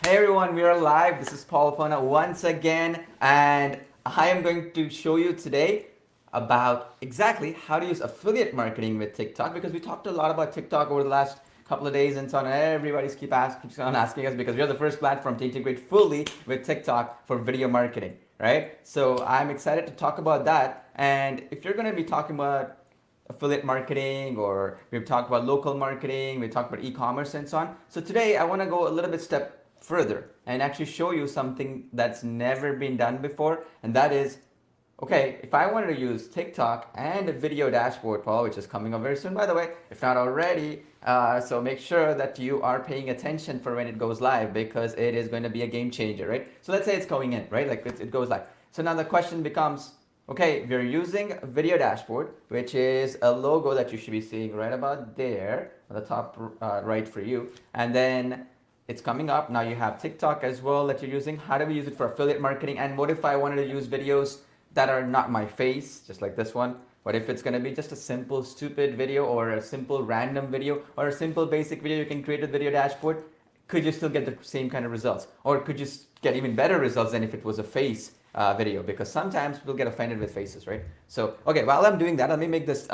Hey everyone, we are live. This is Ponna once again, and I am going to show you today about exactly how to use affiliate marketing with TikTok because we talked a lot about TikTok over the last couple of days and so on. And everybody's keeps on asking us because we are the first platform to integrate fully with TikTok for video marketing, right? So I'm excited to talk about that. And if you're going to be talking about affiliate marketing or we've talked about local marketing, we talked about e-commerce and so on. So today I want to go a little bit step further and actually show you something that's never been done before, and that is okay, if I wanted to use TikTok and a video dashboard, Paul, which is coming up very soon, by the way, if not already, so make sure that you are paying attention for when it goes live because it is going to be a game changer, right? So let's say it's going in, right? Like it goes live. So now the question becomes, okay, we're using a video dashboard, which is a logo that you should be seeing right about there on the top right for you. And then it's coming up. Now you have TikTok as well that you're using. How do we use it for affiliate marketing? And what if I wanted to use videos that are not my face, just like this one? What if it's going to be just a simple, stupid video or a simple random video or a simple basic video you can create a video dashboard? Could you still get the same kind of results? Or could you get even better results than if it was a face video? Because sometimes people get offended with faces, right? So, okay, while I'm doing that, let me make this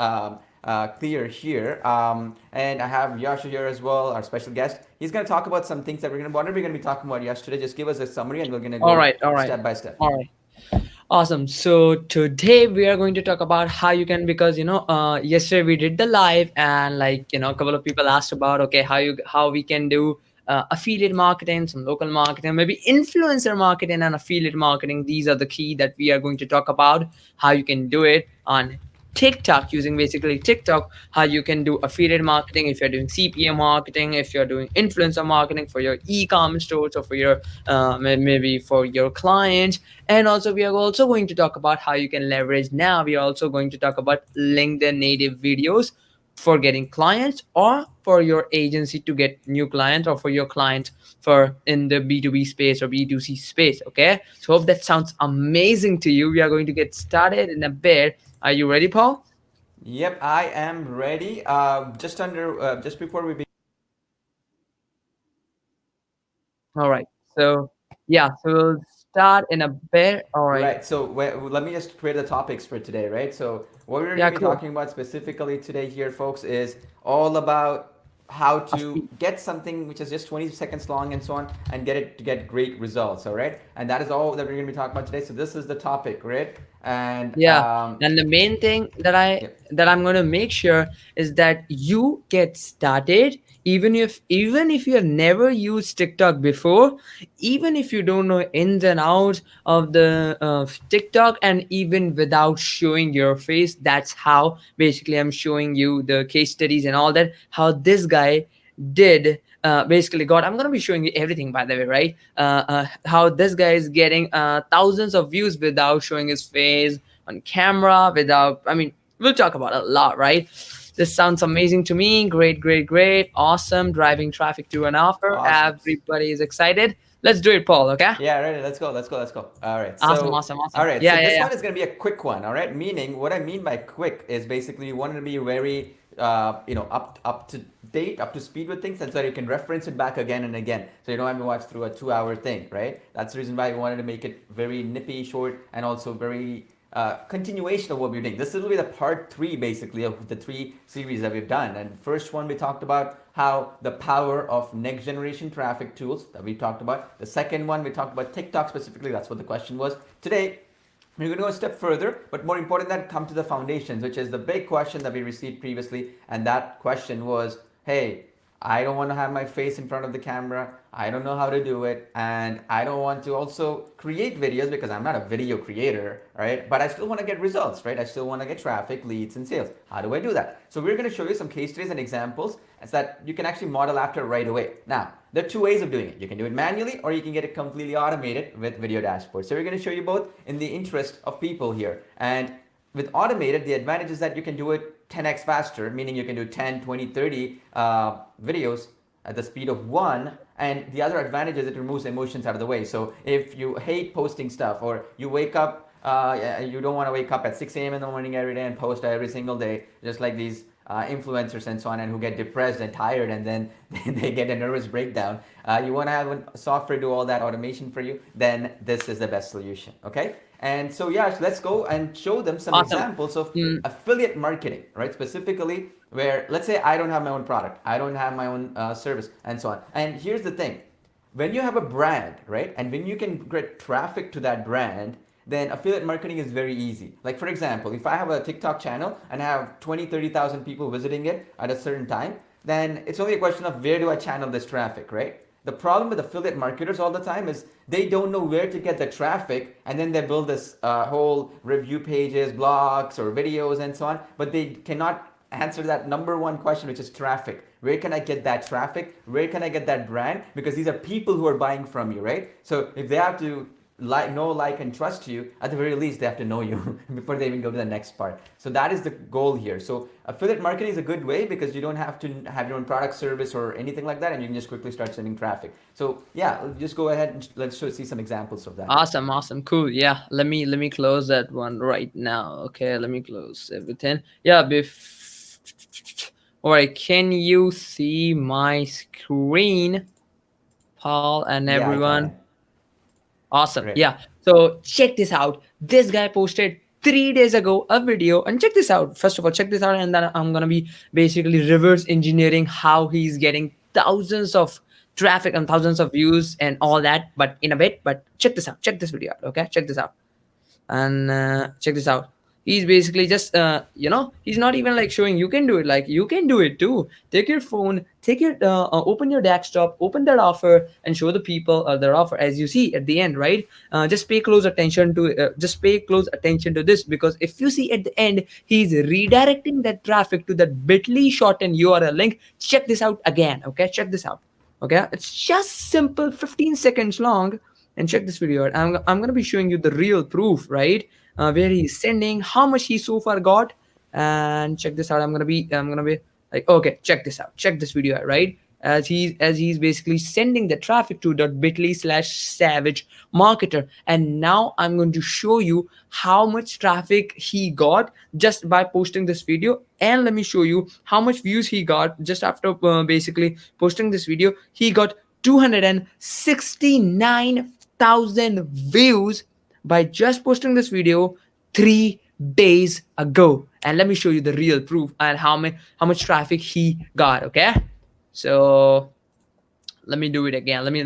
clear here. And I have Yasha here as well, our special guest. He's going to talk about some things that what are we going to be talking about yesterday? Just give us a summary and we're going to All go right, all right, step by step. all right. Awesome. So today we are going to talk about how you can, because yesterday we did the live, and a couple of people asked about, okay, how we can do affiliate marketing, some local marketing, maybe influencer marketing and affiliate marketing. These are the key that we are going to talk about. How you can do it on TikTok, using basically TikTok, how you can do affiliate marketing if you're doing CPM marketing, if you're doing influencer marketing for your e-commerce stores or for your maybe for your clients. And also we are also going to talk about how you can leverage. Now we are also going to talk about LinkedIn native videos for getting clients, or for your agency to get new clients, or for your clients for in the B2B space or B2C space. Okay, so hope that sounds amazing to you. We are going to get started in a bit. Are you ready, Paul? Yep, I am ready. Just before we begin. All right. So yeah, so we'll start in a bit. All right. Right. So let me just create the topics for today, right? So what we're going to Yeah, be cool. talking about specifically today here, folks, is all about how A to fee- get something which is just 20 seconds long and so on and get it to get great results. All right. And that is all that we're going to be talking about today. So this is the topic, right? And Yeah, and the main thing that yep. I'm going to make sure is that you get started, even if you have never used TikTok before, even if you don't know ins and outs of the TikTok, and even without showing your face. That's how basically I'm showing you the case studies and all that, how this guy did basically got. I'm going to be showing you everything, by the way, right? How this guy is getting thousands of views without showing his face on camera, without, I mean, we'll talk about it a lot, right? This sounds amazing to me. Great, great, great. Awesome. Driving traffic to and after. Awesome. Everybody is excited. Let's do it, Paul. Okay. Yeah, ready. Let's go. Let's go. Let's go. All right. Awesome, So, awesome, all awesome. right. So Yeah, yeah, this yeah. one is going to be a quick one. All right. Meaning, what I mean by quick is basically you want to be very, up to date, up to speed with things, and so you can reference it back again and again. So you don't have to watch through a 2 hour thing, right? That's the reason why we wanted to make it very nippy, short, and also very continuation of what we're doing. This will be the part three, basically, of the three series that we've done. And first one, we talked about how the power of next generation traffic tools that we talked about. The second one, we talked about TikTok specifically. That's what the question was. Today, we're going to go a step further, but more important than come to the foundations, which is the big question that we received previously. And that question was, hey, I don't want to have my face in front of the camera. I don't know how to do it. And I don't want to also create videos because I'm not a video creator, right? But I still want to get results, right? I still want to get traffic, leads, and sales. How do I do that? So we're going to show you some case studies and examples that you can actually model after right away. Now, there are two ways of doing it. You can do it manually or you can get it completely automated with video dashboard. So we're going to show you both in the interest of people here. And with automated, the advantage is that you can do it 10x faster, meaning you can do 10, 20, 30 videos at the speed of one. And the other advantage is it removes emotions out of the way. So if you hate posting stuff or you wake up, you don't want to wake up at 6 a.m. in the morning every day and post every single day, just like these influencers and so on, and who get depressed and tired, and then they get a nervous breakdown. You want to have a software do all that automation for you, then this is the best solution. Okay. And so, yeah, let's go and show them some Awesome. examples of Mm, affiliate marketing, right? Specifically, where let's say I don't have my own product, I don't have my own service, and so on. And here's the thing, when you have a brand, right, and when you can get traffic to that brand, then affiliate marketing is very easy. Like, for example, if I have a TikTok channel and I have 20, 30,000 people visiting it at a certain time, then it's only a question of where do I channel this traffic, right? The problem with affiliate marketers all the time is they don't know where to get the traffic, and then they build this whole review pages, blogs, or videos, and so on, but they cannot answer that number one question, which is traffic. Where can I get that traffic? Where can I get that brand? Because these are people who are buying from you, right? So if they have to know, like, and trust you, at the very least, they have to know you before they even go to the next part. So that is the goal here. So affiliate marketing is a good way because you don't have to have your own product, service, or anything like that, and you can just quickly start sending traffic. So yeah, just go ahead and let's see some examples of that. awesome, awesome, cool. Yeah, let me close that one right now. Okay, let me close everything. Yeah, all right. Can you see my screen, Paul and Yeah, I everyone? can. Awesome. Great. Yeah. So check this out. This guy posted 3 days ago a video, and check this out. First of all, check this out, and then I'm gonna be basically reverse engineering how he's getting thousands of traffic and thousands of views and all that, but in a bit. But check this out. Check this video out. Okay, check this out. And check this out. He's basically just he's not even like showing you can do it, like you can do it too. Take your phone, take your open your desktop, open that offer, and show the people their offer as you see at the end, right? Just pay close attention to this, because if you see at the end, he's redirecting that traffic to that bitly shortened URL link. Check this out again. Okay, check this out. Okay, it's just simple 15 seconds long. And check this video out. I'm going to be showing you the real proof, right? Where he's sending, how much he so far got. And check this out. I'm gonna be like, okay, check this out. Check this video out, right? As he's basically sending the traffic to .bit.ly/savage marketer. And now I'm going to show you how much traffic he got just by posting this video. And let me show you how much views he got just after basically posting this video. He got 269,000 views by just posting this video 3 days ago. And let me show you the real proof and how much traffic he got. Okay, so let me do it again. Let me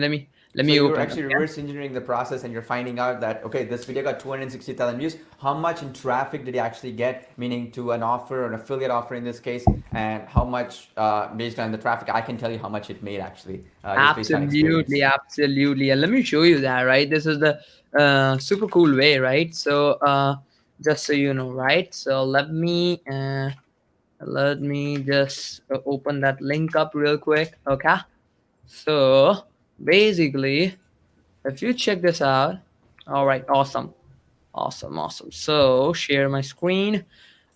So you're open it. actually Okay? reverse engineering the process, and you're finding out that, okay, this video got 260,000 views. How much in traffic did he actually get, meaning to an offer, an affiliate offer in this case, and how much based on the traffic? I can tell you how much it made actually, just based on experience. Absolutely, absolutely. And let me show you that, right? This is the super cool way, right? So just so you know, right? So let me just open that link up real quick. Okay, so basically, if you check this out, all right, awesome, awesome, awesome. So share my screen.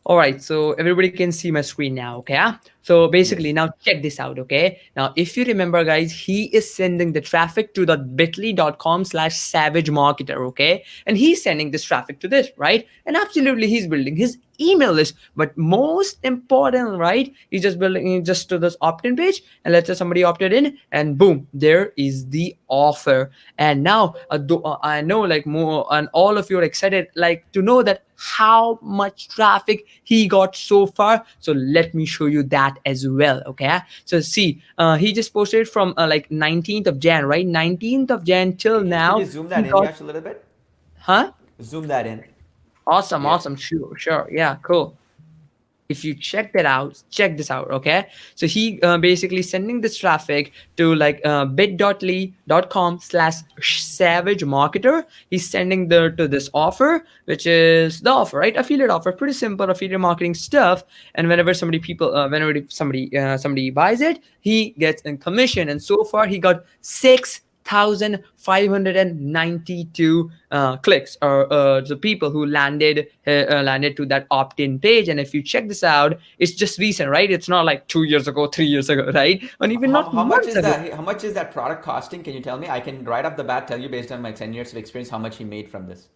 All right, so everybody can see my screen now, okay? So basically, Yes. now check this out, okay? Now, if you remember, guys, he is sending the traffic to the bit.ly.com/savage marketer, okay? And he's sending this traffic to this, right? And absolutely, he's building his email list. But most important, right? He's just building just to this opt-in page, and let's say somebody opted in, and boom, there is the offer. And now, I know like more, and all of you are excited, like to know that how much traffic he got so far. So let me show you that as well. Okay, so see, he just posted from like 19th of Jan, right? 19th of Jan till Can now you zoom he that in, got, Yash, a little bit? huh? Zoom that in. Awesome, Yeah. awesome, sure, sure, yeah, cool. If you check that out, check this out. Okay, so he basically sending this traffic to like bit.ly.com/savage marketer. He's sending the to this offer, which is the offer, right? Affiliate offer, pretty simple affiliate marketing stuff. And whenever somebody buys it, he gets a commission. And so far he got 6,592 clicks, or the people who landed to that opt-in page. And if you check this out, it's just recent, right? It's not like 2 years ago, 3 years ago, right? And even How, not how much months is ago. that? How much is that product costing? Can you tell me? I can right off the bat tell you based on my 10 years of experience how much he made from this.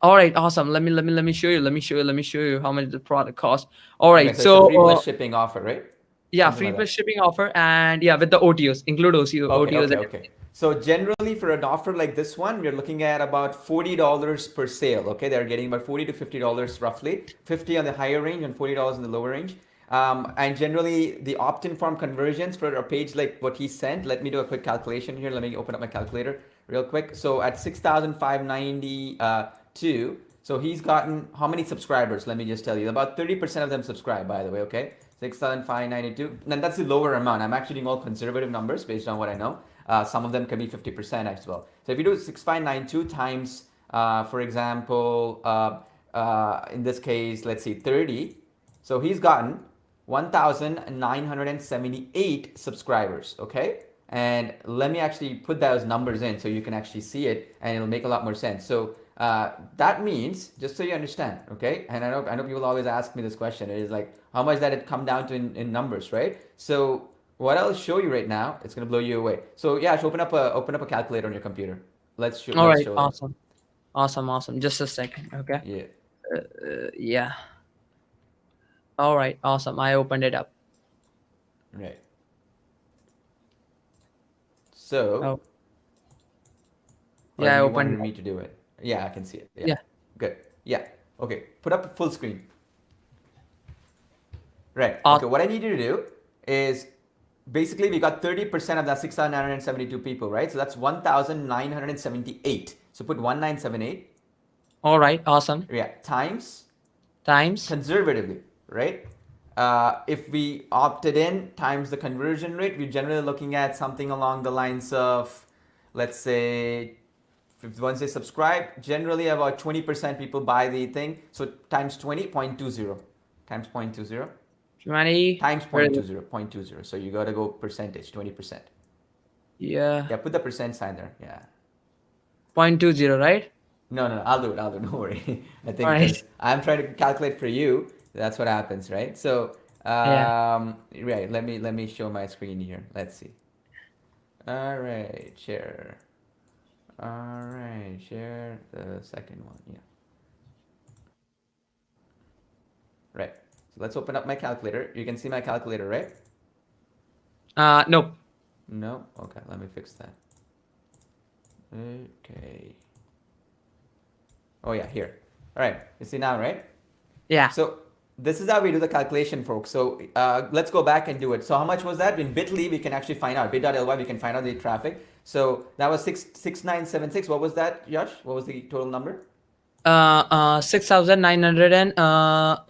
All right, awesome. Let me show you. Let me show you how much the product costs. All Okay, right, so it's a so free plus shipping offer, right? yeah, Something free like plus that. shipping offer, and yeah, with the OTOs, include Okay, OTOs okay, and okay. So generally for an offer like this one, we're looking at about $40 per sale. Okay, they're getting about $40 to $50 roughly, 50 on the higher range and $40 on the lower range. And generally the opt-in form conversions for a page like what he sent. Let me do a quick calculation here. Let me open up my calculator real quick. So at 6,592, so he's gotten how many subscribers? Let me just tell you. About 30% of them subscribe, by the way. Okay, 6,592. And that's the lower amount. I'm actually doing all conservative numbers based on what I know. Some of them can be 50% as well. So if you do 6,592 times, for example, in this case, let's see, 30. So he's gotten 1,978 subscribers. Okay. And let me actually put those numbers in so you can actually see it and it'll make a lot more sense. So that means, just so you understand, okay? And I know people always ask me this question. It is like, how much that it come down to in numbers, right? So what I'll show you right now, it's gonna blow you away. So yeah, just open up a calculator on your computer. all Let's right, show them. awesome, awesome, awesome. Just a second, okay? Yeah, Yeah. All right, awesome. I opened it up. right. So Oh, or yeah, I you opened wanted it me up. to do it? Yeah, I can see it. Yeah, Yeah, good. Yeah, okay. Put up full screen. Right. Okay. awesome. What I need you to do is basically we got 30% of that 6,972 people, right? So that's 1,978. So put 1,978. All right, awesome. Yeah. Times Times. conservatively, right? If we opted in times the conversion rate, we're generally looking at something along the lines of, let's say, if once they subscribe, generally about 20% people buy the thing. So times 20, 0.20, times 0.20. 20. Times Where is 0.20, it? 0.20. So you got to go percentage, 20%. Yeah, Yeah, put the percent sign there. Yeah. 0.20, right? No, no, no, I'll do it. I'll do it. Don't worry. I All think right. because I'm trying to calculate for you. That's what happens, right? So, Yeah. right. Let me show my screen here. Let's see. All right, share. All right, share the second one. Yeah. Right. So let's open up my calculator. You can see my calculator, right? Nope. No. Okay. Let me fix that. Okay. Oh yeah, here. All right. You see now, right? Yeah. So this is how we do the calculation, folks. So let's go back and do it. So how much was that? In Bitly, we can actually find out. Bit.ly, we can find out the traffic. So that was 6,976. What was that, Yash? What was the total number? 6,900 and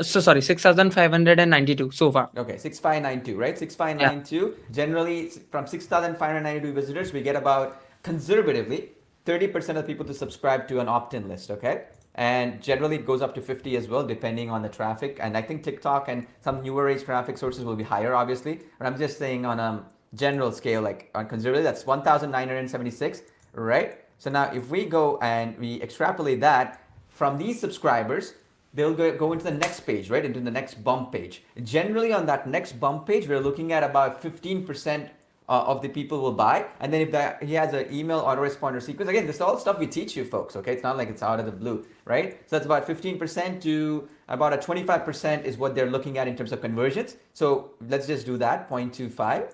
so sorry, 6,592 so far. Okay, 6,592, right? Yeah. 6,592. Generally, from 6,592 visitors, we get about conservatively 30% of people to subscribe to an opt-in list, okay? And generally, it goes up to 50 as well, depending on the traffic. And I think TikTok and some newer age traffic sources will be higher, obviously. But I'm just saying on a general scale, like on conservative, that's 1,976, right? So now if we go and we extrapolate that from these subscribers, they'll go into the next page, right? Into the next bump page. Generally on that next bump page, we're looking at about 15% of the people will buy. And then if he has an email autoresponder sequence, again, this is all stuff we teach you folks, okay? It's not like it's out of the blue, right? So that's about 15% to about a 25% is what they're looking at in terms of conversions. So let's just do that, 0.25.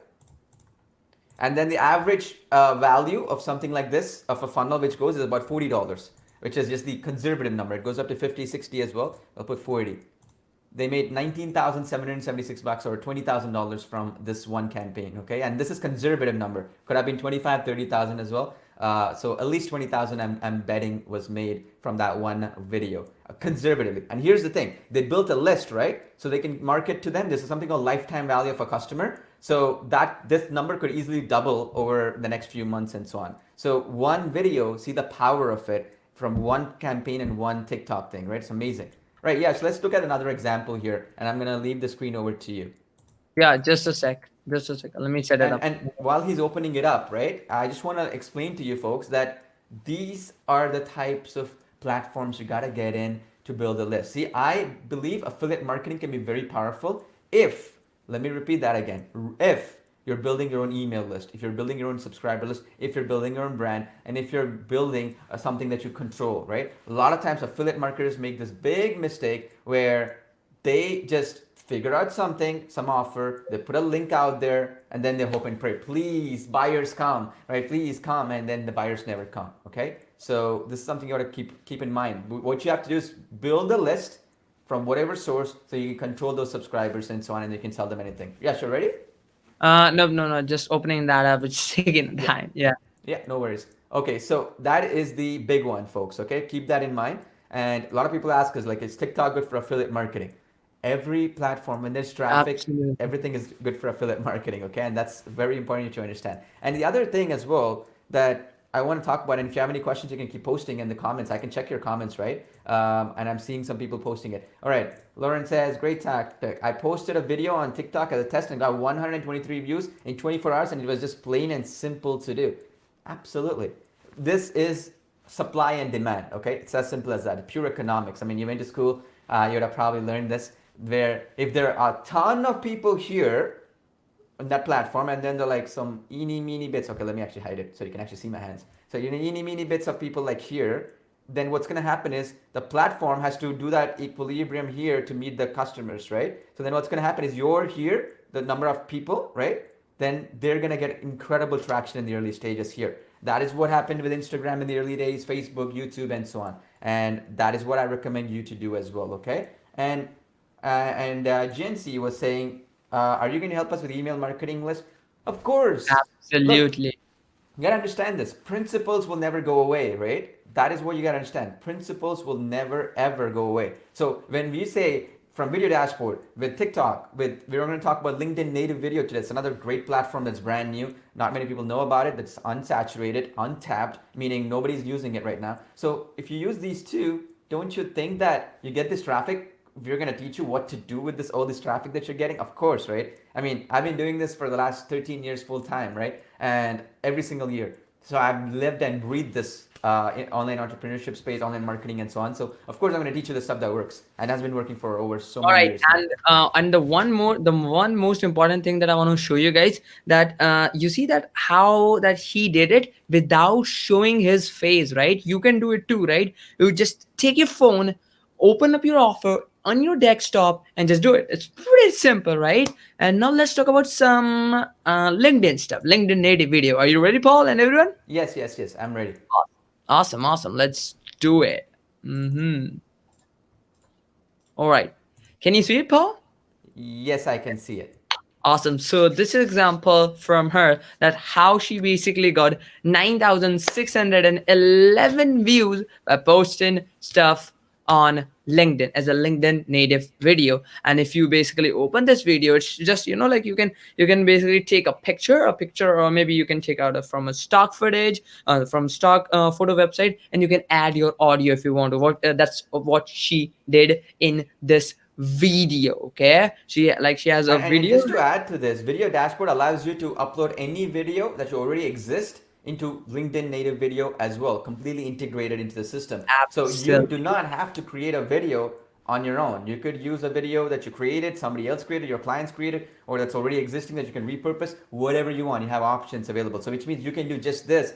And then the average value of something like this, of a funnel which goes, is about $40, which is just the conservative number. It goes up to 50, 60 as well. I'll put 40. They made $19,776 or $20,000 from this one campaign, okay? And this is conservative number. Could have been 25, 30,000 as well. So at least 20,000 I'm betting was made from that one video, conservatively. And here's the thing, they built a list, right? So they can market to them. This is something called lifetime value of a customer. So that this number could easily double over the next few months and so on. So one video, see the power of it from one campaign and one TikTok thing, right? It's amazing. Right, yeah, so let's look at another example here, and I'm gonna leave the screen over to you. Yeah, just a sec. Just a second. Let me set it And up. and while he's opening it up, right, I just wanna explain to you folks that these are the types of platforms you gotta get in to build a list. See, I believe affiliate marketing can be very powerful if, let me repeat that again, if you're building your own email list, if you're building your own subscriber list, if you're building your own brand, and if you're building something that you control, right? A lot of times affiliate marketers make this big mistake where they just figure out something, some offer, they put a link out there, and then they hope and pray, please, buyers come, right? Please come, and then the buyers never come, okay? So this is something you ought to keep in mind. What you have to do is build a list from whatever source so you can control those subscribers and so on, and you can sell them anything. Yeah, sure, ready? No, no, no. Just opening that up. It's taking Yeah. time. Yeah. Yeah, no worries. Okay, so that is the big one, folks. Okay, keep that in mind. And a lot of people ask us, like, is TikTok good for affiliate marketing? Every platform, when there's traffic, Absolutely. everything is good for affiliate marketing. Okay, and that's very important to understand. And the other thing as well that I want to talk about, and if you have any questions, you can keep posting in the comments. I can check your comments, right? And I'm seeing some people posting it. All right, Lauren says, great tactic. I posted a video on TikTok as a test and got 123 views in 24 hours, and it was just plain and simple to do. Absolutely. This is supply and demand, okay? It's as simple as that. Pure economics. I mean, you went to school, you would have probably learned this, where if there are a ton of people here on that platform, and then they're like some eeny meeny bits. Okay, let me actually hide it so you can actually see my hands. So you know, eeny meeny bits of people like here, then what's going to happen is the platform has to do that equilibrium here to meet the customers, right? So then what's going to happen is you're here, the number of people, right? Then they're going to get incredible traction in the early stages here. That is what happened with Instagram in the early days, Facebook, YouTube, and so on. And that is what I recommend you to do as well, okay? And Jincy was saying, are you going to help us with email marketing list? Of course. Look, Absolutely. you gotta understand this. Principles will never go away, right? That is what you gotta understand. Principles will never ever go away. So when we say from video dashboard with TikTok, we're going to talk about LinkedIn native video today. It's another great platform that's brand new. Not many people know about it. That's unsaturated, untapped, meaning nobody's using it right now. So if you use these two, don't you think that you get this traffic? We're going to teach you what to do with all this traffic that you're getting, of course, right? I mean, I've been doing this for the last 13 years full time, right? And every single year. So I've lived and breathed this in online entrepreneurship space, online marketing, and so on. So of course I'm going to teach you the stuff that works and has been working for over so All many right, years now. and the one most important thing that I want to show you guys, that you see that how that he did it without showing his face, right? You can do it too, right? You just take your phone, open up your offer on your desktop, and just do it. It's pretty simple, right? And now let's talk about some LinkedIn stuff, LinkedIn native video. Are you ready, Paul and everyone? Yes, yes, yes. I'm ready. Awesome, awesome. Let's do it. Mm-hmm. All right. Can you see it, Paul? Yes, I can see it. Awesome. So this is example from her that how she basically got 9,611 views by posting stuff on LinkedIn as a LinkedIn native video. And if you basically open this video, it's just, like you can basically take a picture, or maybe you can take out from a stock footage, from stock photo website, and you can add your audio if you want to. That's what she did in this video. Okay, she has a And video. just to add to this, Video Dashboard allows you to upload any video that you already exist into LinkedIn native video as well, completely integrated into the system. So you do Absolutely. not have to create a video on your own. You could use a video that you created, somebody else created, your clients created, or that's already existing that you can repurpose, whatever you want. You have options available. So which means you can do just this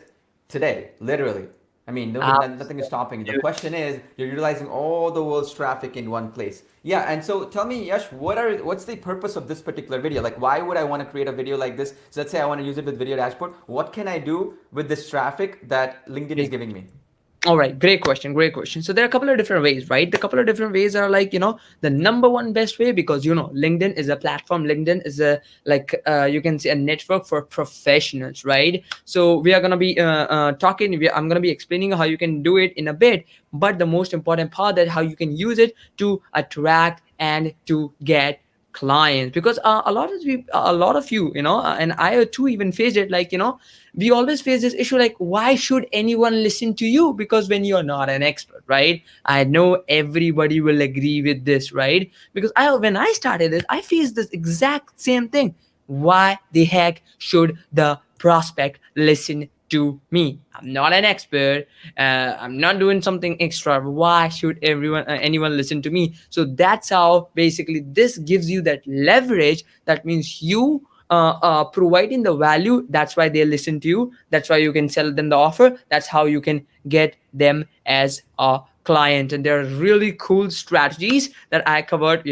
today, literally. I mean, nothing is stopping you. The Absolutely. question is, you're utilizing all the world's traffic in one place. Yeah, and so tell me, Yash, what's the purpose of this particular video? Like, why would I want to create a video like this? So let's say I want to use it with Video Dashboard. What can I do with this traffic that LinkedIn is giving me? All right, great question, great question. So there are a couple of different ways, right? The couple of different ways are like, the number one best way, because LinkedIn is a platform. LinkedIn is a, like, you can see, a network for professionals, right? So we are gonna be I'm gonna be explaining how you can do it in a bit, but the most important part, that how you can use it to attract and to get clients. Because a lot of you, and I too even faced it, like, we always face this issue, like, why should anyone listen to you? Because when you're not an expert, right? I know everybody will agree with this, right? Because when I started this, I faced this exact same thing. Why the heck should the prospect listen to me? I'm not an expert. I'm not doing something extra. Why should anyone listen to me? So that's how basically this gives you that leverage. That means you providing the value, that's why they listen to you, that's why you can sell them the offer, that's how you can get them as a client. And there are really cool strategies that I covered,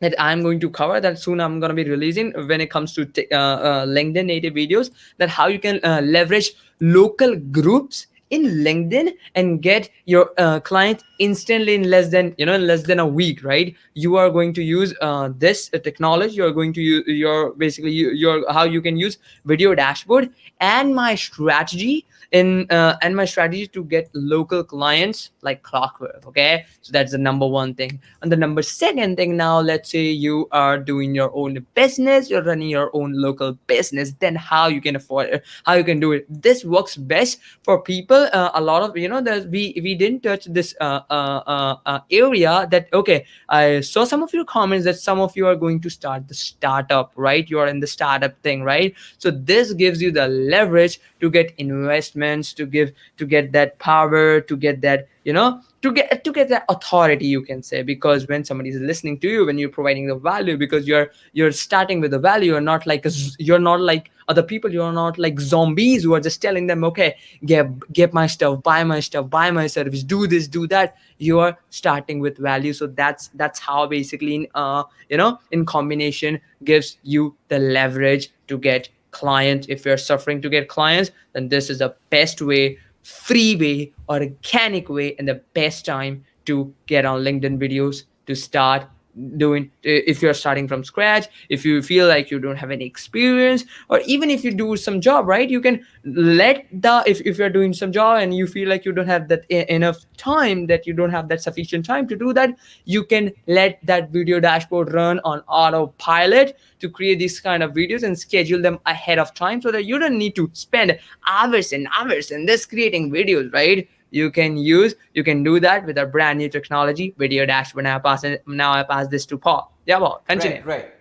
that I'm going to cover, that soon I'm going to be releasing when it comes to LinkedIn native videos, that how you can leverage local groups in LinkedIn and get your client instantly in less than a week, right? You are going to use this technology. You're going to use your how you can use video dashboard and my strategy and my strategy to get local clients like clockwork. Okay, so that's the number one thing. And the number second thing, now let's say you are doing your own business, you're running your own local business, then how you can afford it, how you can do it. This works best for people. A lot of that we didn't touch this area. That okay, I saw some of your comments that some of you are going to start the startup, right? You are in the startup thing, right? So this gives you the leverage to get investments, to get that power, to get that to get that authority, you can say. Because when somebody is listening to you, when you're providing the value, because you're starting with the value, you're not like you're not like other people, you're not like zombies who are just telling them, okay, get my stuff, buy my service, do this, do that. You are starting with value. So that's how basically in combination gives you the leverage to get clients. If you're suffering to get clients, then this is the best way, free way, organic way, and the best time to get on LinkedIn videos to start doing. If you're starting from scratch, if you feel like you don't have any experience, or even if you do some job, right? You can let the if you're doing some job and you feel like you don't have that enough time, that you don't have that sufficient time to do that, you can let that video dashboard run on autopilot to create these kind of videos and schedule them ahead of time, so that you don't need to spend hours and hours in this creating videos, right? You can do that with a brand new technology, video dashboard. Now I pass this to Paul. Yeah, Paul, continue. Right,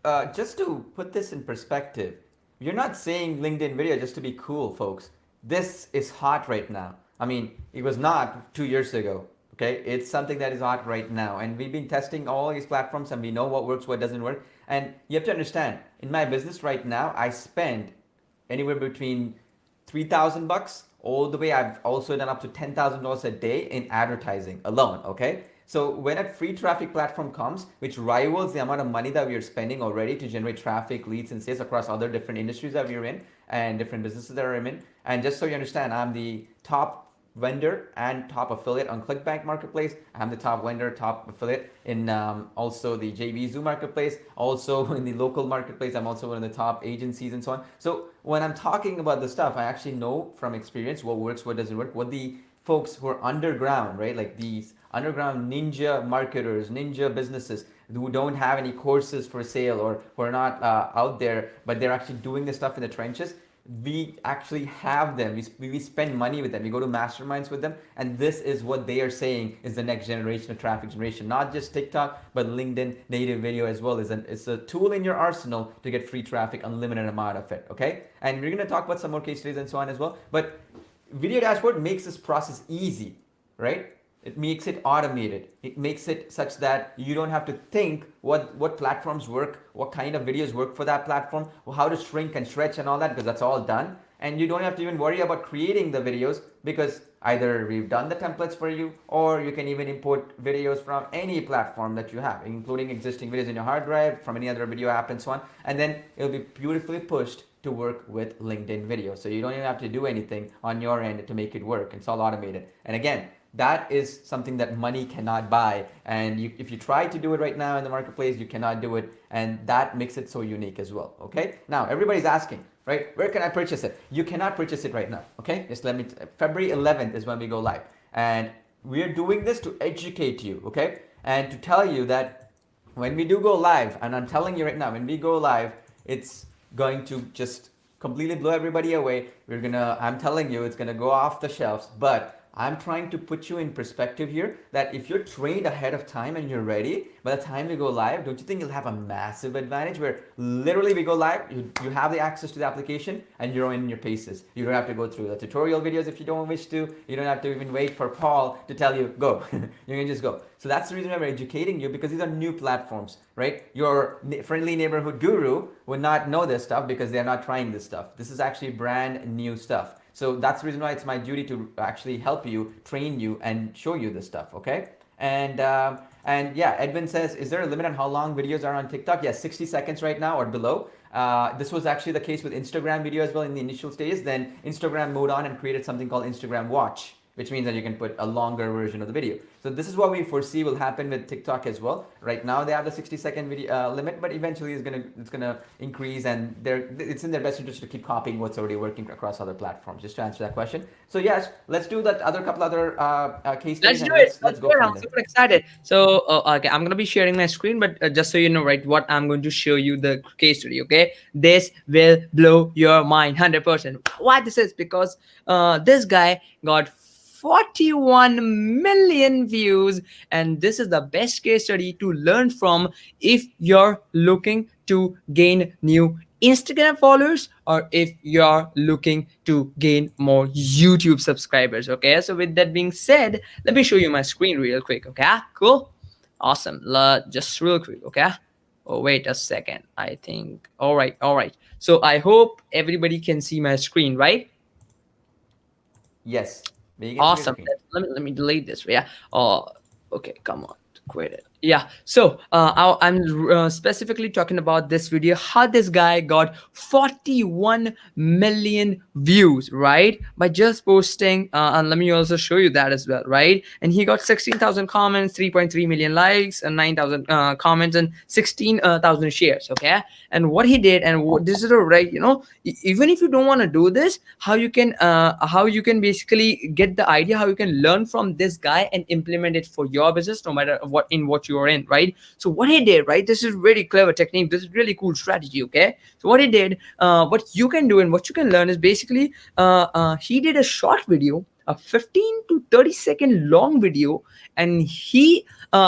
right. Just to put this in perspective, you're not saying LinkedIn video just to be cool, folks. This is hot right now. I mean, it was not 2 years ago. Okay, it's something that is hot right now, and we've been testing all these platforms, and we know what works, what doesn't work. And you have to understand, in my business right now, I spend anywhere between $3,000 all the way. I've also done up to $10,000 a day in advertising alone. Okay, so when a free traffic platform comes, which rivals the amount of money that we are spending already to generate traffic, leads, and sales across other different industries that we're in and different businesses that are in. And just so you understand, I'm the top vendor and top affiliate on ClickBank Marketplace. I'm the top vendor, top affiliate in also the JV Zoo Marketplace. Also in the local marketplace, I'm also one of the top agencies and so on. So when I'm talking about this stuff, I actually know from experience what works, what doesn't work, what the folks who are underground, right? Like these underground ninja marketers, ninja businesses who don't have any courses for sale, or who are not out there, but they're actually doing this stuff in the trenches. We actually have them. We spend money with them. We go to masterminds with them. And this is what they are saying is the next generation of traffic generation. Not just TikTok, but LinkedIn native video as well. It's a tool in your arsenal to get free traffic, unlimited amount of it. Okay? And we're going to talk about some more case studies and so on as well. But video dashboard makes this process easy, right? It makes it automated. It makes it such that you don't have to think what platforms work, what kind of videos work for that platform, how to shrink and stretch and all that, because that's all done. And you don't have to even worry about creating the videos, because either we've done the templates for you, or you can even import videos from any platform that you have, including existing videos in your hard drive, from any other video app and so on. And then it'll be beautifully pushed to work with LinkedIn video. So you don't even have to do anything on your end to make it work. It's all automated. And again, that is something that money cannot buy. And if you try to do it right now in the marketplace, you cannot do it. And that makes it so unique as well. Okay. Now everybody's asking, right? Where can I purchase it? You cannot purchase it right now. Okay. Just let me, February 11th is when we go live. And we're doing this to educate you. Okay. And to tell you that when we do go live, and I'm telling you right now, when we go live, it's going to just completely blow everybody away. I'm telling you, it's gonna go off the shelves. But I'm trying to put you in perspective here that if you're trained ahead of time and you're ready, by the time we go live, don't you think you'll have a massive advantage where literally we go live, you have the access to the application and you're in your paces. You don't have to go through the tutorial videos if you don't wish to. You don't have to even wait for Paul to tell you, go. You can just go. So that's the reason why we're educating you, because these are new platforms, right? Your friendly neighborhood guru would not know this stuff because they're not trying this stuff. This is actually brand new stuff. So that's the reason why it's my duty to actually help you, train you, and show you this stuff. Okay. And yeah, Edwin says, is there a limit on how long videos are on TikTok? Yes, 60 seconds right now or below. This was actually the case with Instagram video as well in the initial stages. Then Instagram moved on and created something called Instagram Watch, which means that you can put a longer version of the video. So this is what we foresee will happen with TikTok as well. Right now they have the 60-second video limit, but eventually it's gonna increase, and it's in their best interest to keep copying what's already working across other platforms. Just to answer that question. So yes, let's do that other couple other case Let's studies, do and it. let's Do go it. from I'm there. super excited. So, okay, I'm gonna be sharing my screen, but just so you know, right, what I'm going to show you the case study. Okay, this will blow your mind, 100%. Why this is? Because this guy got 41 million views, and this is the best case study to learn from if you're looking to gain new Instagram followers, or if you're looking to gain more YouTube subscribers. Okay, so with that being said, let me show you my screen real quick. Okay, cool, awesome. Just real quick. Okay, oh wait a second, I think, all right, so I hope everybody can see my screen, right? Yes, we can see your Awesome. screen. Let me delete this. Yeah. Oh, okay. Come on. Quit it. Yeah. So I'm specifically talking about this video. How this guy got 41 million views, right? By just posting. And let me also show you that as well, right? And he got 16,000 comments, 3.3 million likes, and 9,000 comments, and 16,000 shares. Okay. And what he did, and this is right. Even if you don't want to do this, how you can basically get the idea, how you can learn from this guy and implement it for your business, no matter what you are in, right? So what he did, right, this is really clever technique, this is really cool strategy. Okay, so what he did, what you can do and what you can learn is basically he did a short video, a 15 to 30-second long video, and he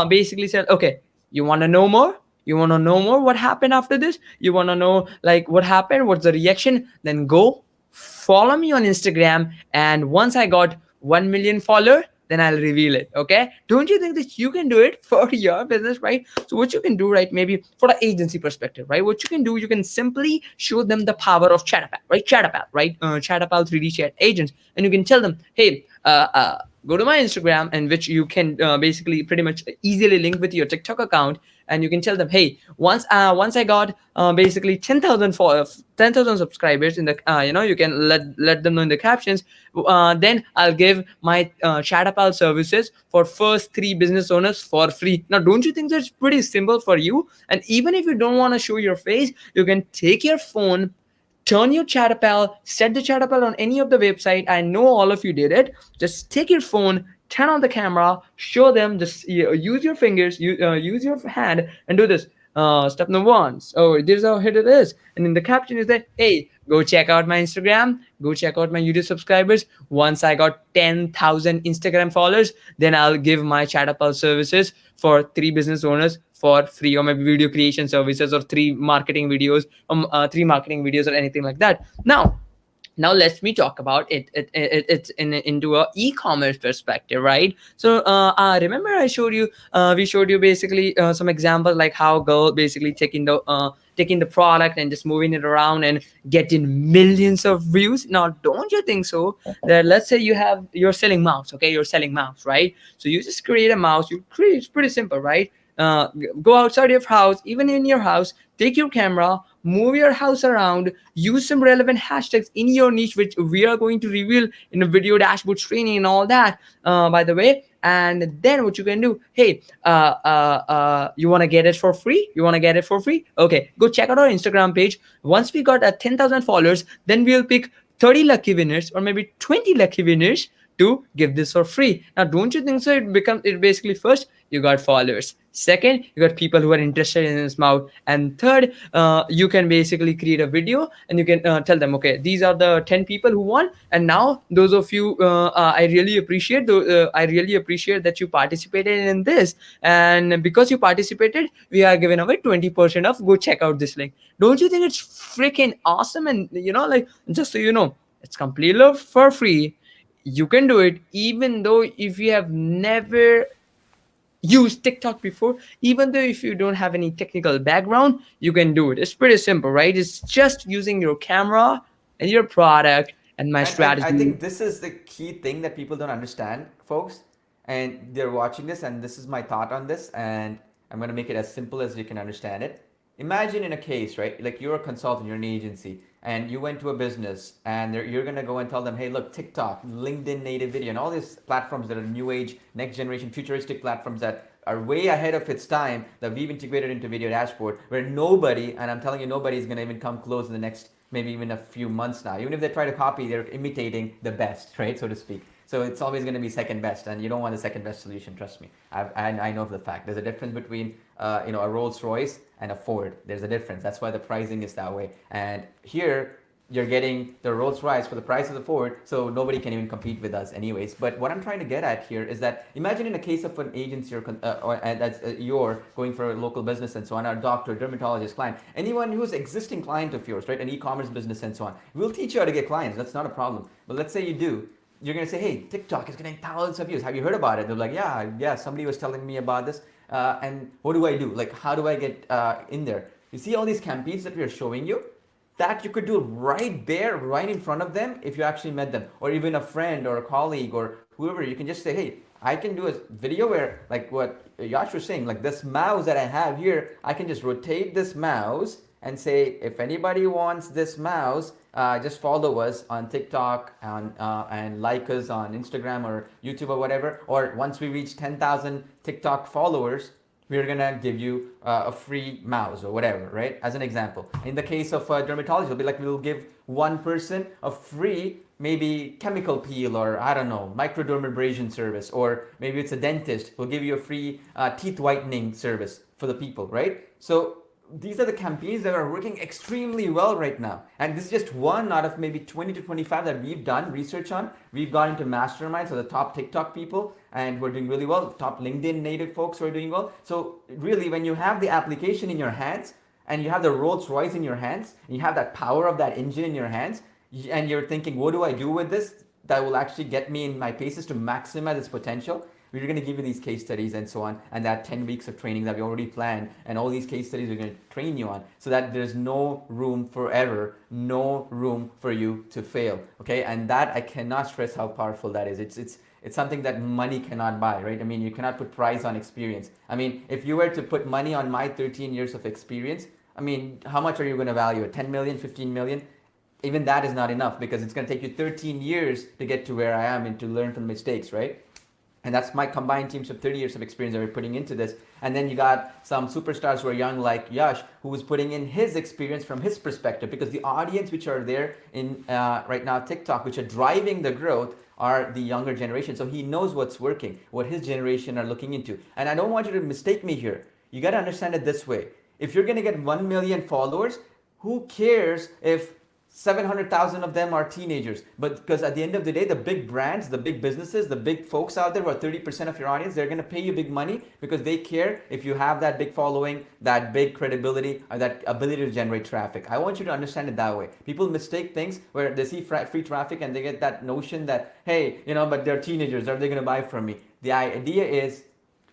basically said, okay, you want to know more, you want to know more what happened after this, you want to know like what happened, what's the reaction, then go follow me on Instagram, and once I got 1 million follower, then I'll reveal it. Okay, don't you think that you can do it for your business, right? So what you can do, right, maybe for the agency perspective, right, what you can do, you can simply show them the power of Chatapal, right? Chatapal 3D chat agents, and you can tell them, hey, go to my Instagram, and which you can basically pretty much easily link with your TikTok account, and you can tell them, hey, once I got basically 10,000 for 10,000 subscribers in the you can let them know in the captions, then I'll give my Chatapal services for first 3 business owners for free. Now, don't you think that's pretty simple for you? And even if you don't want to show your face, you can take your phone, turn your Chatapal, set the Chatapal on any of the website. I know all of you did it. Just take your phone, turn on the camera, show them, just use your fingers, use your hand, and do this. Step number 1. So this is how hit it is. And in the caption is that, hey, go check out my Instagram, go check out my YouTube subscribers. Once I got 10,000 Instagram followers, then I'll give my Chatapal services for 3 business owners for free, or maybe video creation services, or 3 marketing videos, 3 marketing videos, or anything like that. Now let me talk about it's into a e-commerce perspective, right? So remember I showed you, we showed you basically some examples, like how girl basically taking the product and just moving it around and getting millions of views. Now, don't you think so that, let's say you're selling mouse, okay, you're selling mouse, right? So you just create a mouse, it's pretty simple, right? Go outside your house, even in your house, take your camera, move your house around, use some relevant hashtags in your niche, which we are going to reveal in a video dashboard training and all that, by the way. And then what you can do, hey, you want to get it for free, okay, go check out our Instagram page. Once we got 10,000 followers, then we'll pick 30 lucky winners, or maybe 20 lucky winners, to give this for free. Now, don't you think so? It basically, first you got followers, second you got people who are interested in this mouth, and third, you can basically create a video and you can tell them, okay, these are the 10 people who won, and now those of you, I really appreciate that you participated in this, and because you participated, we are giving away 20% off. Go check out this link. Don't you think it's freaking awesome? And like, just so you know, it's completely for free. You can do it even though if you have never used TikTok before, even though if you don't have any technical background, you can do it. It's pretty simple, right? It's just using your camera and your product and my And I strategy. think this is the key thing that people don't understand, folks. And they're watching this, and this is my thought on this, and I'm going to make it as simple as you can understand it. Imagine in a case, right? Like you're a consultant, you're an agency, and you went to a business, and you're going to go and tell them, hey, look, TikTok, LinkedIn native video, and all these platforms that are new age, next generation, futuristic platforms that are way ahead of its time that we've integrated into video dashboard, where nobody, and I'm telling you, nobody is going to even come close in the next maybe even a few months now. Even if they try to copy, they're imitating the best, right, so to speak. So it's always going to be second best, and you don't want the second best solution. Trust me, I know of the fact. There's a difference between a Rolls Royce and a Ford. There's a difference. That's why the pricing is that way. And here you're getting the Rolls Royce for the price of the Ford, so nobody can even compete with us, anyways. But what I'm trying to get at here is that imagine in a case of an agency or that's you're going for a local business and so on, a doctor, dermatologist, client, anyone who's existing client of yours, right, an e-commerce business and so on. We'll teach you how to get clients. That's not a problem. But let's say you do. You're gonna say, hey, TikTok is getting thousands of views. Have you heard about it? They're like, yeah, somebody was telling me about this. And what do I do? Like, how do I get in there? You see all these campaigns that we are showing you? That you could do right there, right in front of them if you actually met them, or even a friend or a colleague or whoever. You can just say, hey, I can do a video where, like what Yash was saying, like this mouse that I have here, I can just rotate this mouse and say, if anybody wants this mouse, just follow us on TikTok and like us on Instagram or YouTube or whatever. Or once we reach 10,000 TikTok followers, we're gonna give you a free mouse or whatever, right? As an example. In the case of dermatology, it'll be like we'll give one person a free maybe chemical peel, or I don't know, microdermabrasion service, or maybe it's a dentist, we'll give you a free teeth whitening service for the people, right? So these are the campaigns that are working extremely well right now, and this is just one out of maybe 20 to 25 that we've done research on. We've got into masterminds of the top TikTok people, and we're doing really well. Top LinkedIn native folks are doing well. So really, when you have the application in your hands and you have the Rolls Royce in your hands and you have that power of that engine in your hands, and you're thinking, what do I do with this that will actually get me in my paces to maximize its potential? We're going to give you these case studies and so on, and that 10 weeks of training that we already planned, and all these case studies we're going to train you on, so that there's no room for error, no room for you to fail. Okay, and that I cannot stress how powerful that is. It's something that money cannot buy, right? I mean, you cannot put price on experience. I mean, if you were to put money on my 13 years of experience, I mean, how much are you going to value it? 10 million, 15 million? Even that is not enough, because it's going to take you 13 years to get to where I am and to learn from mistakes, right? And that's my combined teams of 30 years of experience that we're putting into this. And then you got some superstars who are young, like Yash, who is putting in his experience from his perspective, because the audience which are there in right now TikTok, which are driving the growth, are the younger generation. So he knows what's working, what his generation are looking into. And I don't want you to mistake me here. You got to understand it this way. If you're going to get 1 million followers, who cares if 700,000 of them are teenagers? But because at the end of the day, the big brands, the big businesses, the big folks out there who are 30% of your audience, they're going to pay you big money because they care if you have that big following, that big credibility, or that ability to generate traffic. I want you to understand it that way. People mistake things where they see free traffic and they get that notion that, hey, but they're teenagers, are they going to buy from me? The idea is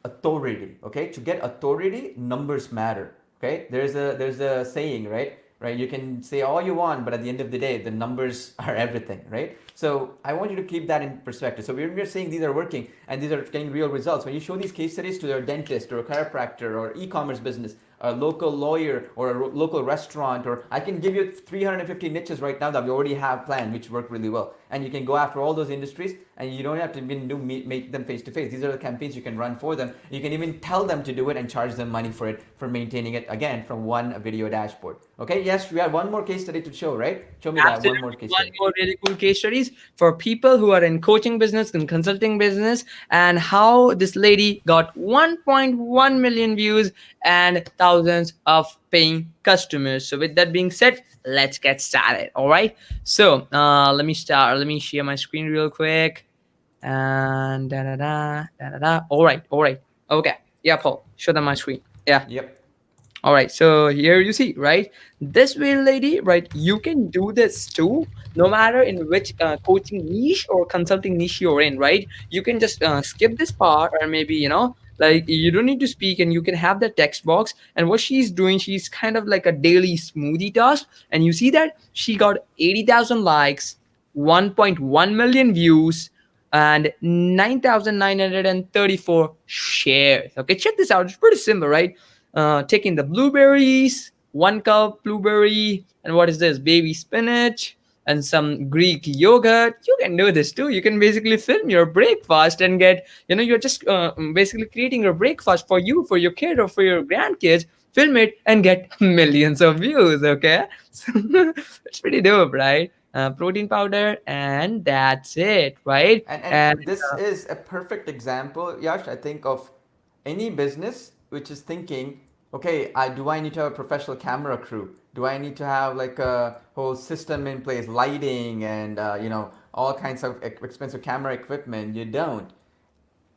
authority, okay? To get authority, numbers matter, okay? There's a saying, right? Right? You can say all you want, but at the end of the day, the numbers are everything, right? So I want you to keep that in perspective. So we're saying these are working and these are getting real results. When you show these case studies to a dentist or a chiropractor or e-commerce business, a local lawyer or a local restaurant, or I can give you 350 niches right now that we already have planned, which work really well. And you can go after all those industries. and you don't have to even make them face to face. These are the campaigns you can run for them. You can even tell them to do it and charge them money for it, for maintaining it, again, from one video dashboard. Okay, yes, we have one more case study to show, right? Show me that one more Absolutely. case One study. more really cool case studies for people who are in coaching business and consulting business, and how this lady got 1.1 million views and thousands of paying customers. So with that being said, let's get started. All right. So let me start. Let me share my screen real quick. And da da da da da da. All right. All right. Okay. Yeah, Paul. Show them my screen. Yeah. Yep. All right, so here you see, right? This way, lady, right? You can do this too, no matter in which coaching niche or consulting niche you're in, right? You can just skip this part, or maybe, like you don't need to speak, and you can have the text box. And what she's doing, she's kind of like a daily smoothie task. And you see that she got 80,000 likes, 1.1 million views, and 9,934 shares. Okay, check this out. It's pretty simple, right? Taking the blueberries, 1 cup blueberry, and what is this? Baby spinach and some Greek yogurt. You can do this too. You can basically film your breakfast and get, you're just basically creating your breakfast for you, for your kid, or for your grandkids. Film it and get millions of views. Okay, so it's pretty dope, right? Protein powder, and that's it, right? And And this is a perfect example, Yash, I think, of any business which is thinking, okay, do I need to have a professional camera crew? Do I need to have like a whole system in place, lighting and all kinds of expensive camera equipment? You don't,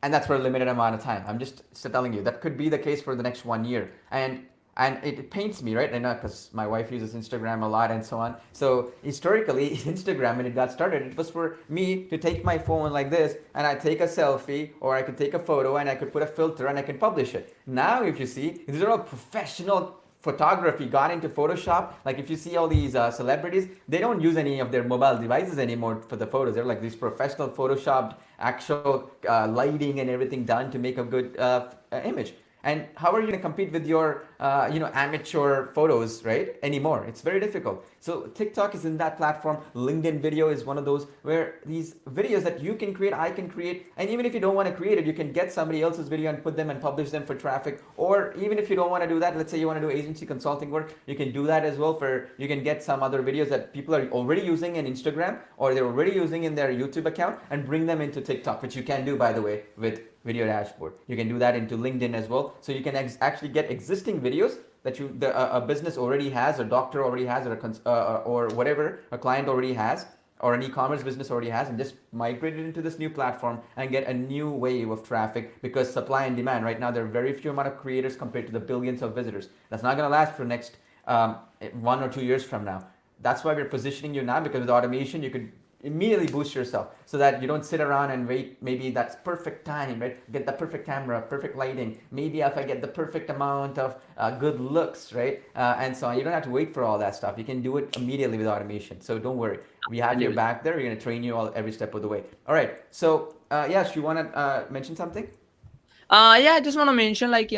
and that's for a limited amount of time. I'm just telling you that could be the case for the next 1 year, and it pains me, right? I know, because my wife uses Instagram a lot and so on. So historically, Instagram, when it got started, it was for me to take my phone like this, and I take a selfie, or I could take a photo and I could put a filter and I can publish it. Now, if you see, these are all professional photography got into Photoshop. Like if you see all these celebrities, they don't use any of their mobile devices anymore for the photos. They're like these professional Photoshopped, actual lighting and everything done to make a good image. And how are you going to compete with your amateur photos, right, anymore? It's very difficult. So TikTok is in that platform. LinkedIn video is one of those where these videos that you can create, I can create, and even if you don't want to create it, you can get somebody else's video and put them and publish them for traffic. Or even if you don't want to do that, let's say you want to do agency consulting work, you can do that as well. For you can get some other videos that people are already using in Instagram, or they're already using in their YouTube account, and bring them into TikTok, which you can do, by the way, with video dashboard. You can do that into LinkedIn as well. So you can actually get existing videos that a business already has, a doctor already has, or whatever a client already has, or an e-commerce business already has, and just migrate it into this new platform and get a new wave of traffic. Because supply and demand right now, there are very few amount of creators compared to the billions of visitors. That's not going to last for next 1 or 2 years from now. That's why we're positioning you now, because with automation you could immediately boost yourself, so that you don't sit around and wait. Maybe that's perfect time, right? Get the perfect camera, perfect lighting. Maybe if I get the perfect amount of good looks, right? And so on. You don't have to wait for all that stuff. You can do it immediately with automation. So don't worry. We have your back there. We're going to train you all every step of the way. All right. So yes, you want to mention something? Yeah, I just want to mention, like,